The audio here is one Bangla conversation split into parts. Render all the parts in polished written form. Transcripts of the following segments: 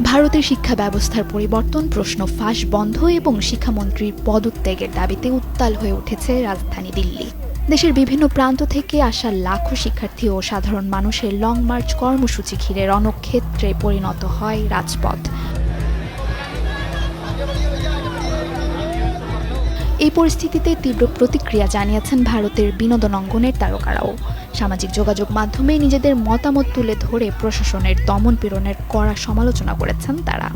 ভারতের শিক্ষা ব্যবস্থার পরিবর্তন, প্রশ্ন ফাঁস বন্ধ এবং শিক্ষামন্ত্রীর পদত্যাগের দাবিতে উত্তাল হয়ে উঠেছে রাজধানী দিল্লি। দেশের বিভিন্ন প্রান্ত থেকে আসা লাখো শিক্ষার্থী ও সাধারণ মানুষের লং মার্চ কর্মসূচি ঘিরে রণক্ষেত্রে পরিণত হয় রাজপথ। এই পরিস্থিতিতে তীব্র প্রতিক্রিয়া জানিয়েছেন ভারতের বিনোদন অঙ্গনের তারকারাও। সামাজিক যোগাযোগ মাধ্যমে নিজেদের মতামত তুলে ধরে প্রশাসনের দমন পীড়নের কড়া সমালোচনা করেছেন তারা।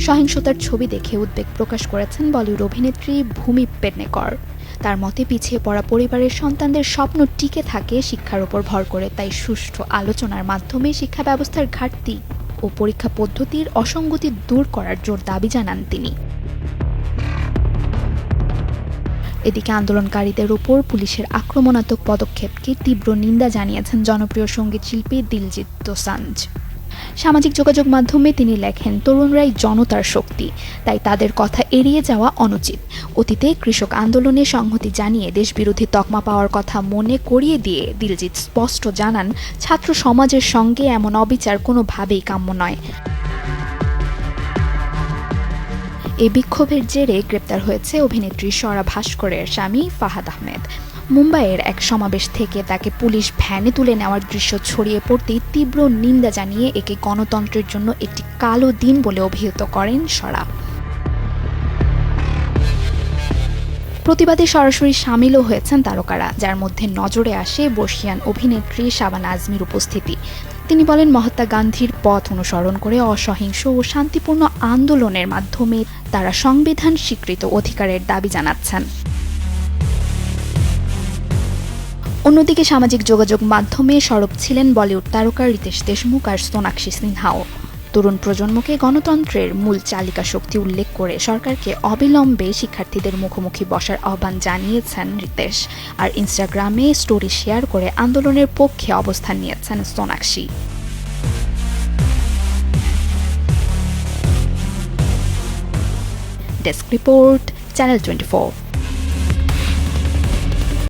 সহিংসতার ছবি দেখে উদ্বেগ প্রকাশ করেছেন বলিউড অভিনেত্রী ভূমি পেডনেকর। তার মতে পিছিয়ে পড়া পরিবারের সন্তানদের স্বপ্ন টিকে থাকে শিক্ষার উপর ভর করে, তাই সুষ্ঠু আলোচনার মাধ্যমে শিক্ষা ব্যবস্থার ঘাটতি ও পরীক্ষা পদ্ধতির অসঙ্গতি দূর করার জোর দাবি জানান তিনি। এদিকে আন্দোলনকারীদের উপর পুলিশের আক্রমণাত্মক পদক্ষেপকে তীব্র নিন্দা জানিয়েছেন জনপ্রিয় সঙ্গীত শিল্পী দিলজিৎ দোসাঞ্জ। সামাজিক যোগাযোগ মাধ্যমে তিনি লেখেন, তরুণরাই জনতার শক্তি, তাই তাদের কথা এড়িয়ে যাওয়া অনুচিত। অতীতে কৃষক আন্দোলনে সংহতি জানিয়ে দেশবিরোধী তকমা পাওয়ার কথা মনে করিয়ে দিয়ে দিলজিৎ স্পষ্ট জানান, ছাত্র সমাজের সঙ্গে এমন অবিচার কোনোভাবেই কাম্য নয়। এই বিক্ষোভের জেরে গ্রেপ্তার হয়েছে অভিনেত্রী স্বরা ভাস্করের স্বামী ফাহাদ আহমেদ। মুম্বাইয়ের এক সমাবেশ থেকে তাকে পুলিশ ভ্যানে তুলে নেওয়ার দৃশ্য ছড়িয়ে পড়তেই তীব্র নিন্দা জানিয়ে একে গণতন্ত্রের জন্য একটি কালো দিন বলে অভিহিত করেন স্বরা। প্রতিবাদে সরাসরি সামিলও হয়েছেন তারকারা, যার মধ্যে নজরে আসে বর্ষিয়ান অভিনেত্রী শাবানা আজমির উপস্থিতি। তিনি বলেন, মহাত্মা গান্ধীর পথ অনুসরণ করে অসহিংস ও শান্তিপূর্ণ আন্দোলনের মাধ্যমে তারা সংবিধান স্বীকৃত অধিকারের দাবি জানাচ্ছেন। অন্যদিকে সামাজিক যোগাযোগ মাধ্যমে সরব ছিলেন বলিউড তারকা রিতেশ দেশমুখ আর সোনাক্ষী সিনহাও। তরুণ প্রজন্মকে গণতন্ত্রের মূল চালিকা শক্তি উল্লেখ করে সরকারকে অবিলম্বে শিক্ষার্থীদের মুখোমুখি বসার আহ্বান জানিয়েছেন রিতেশ, আর ইনস্টাগ্রামে স্টোরি শেয়ার করে আন্দোলনের পক্ষে অবস্থান নিয়েছেন সোনাক্ষী। Desk report, channel 24।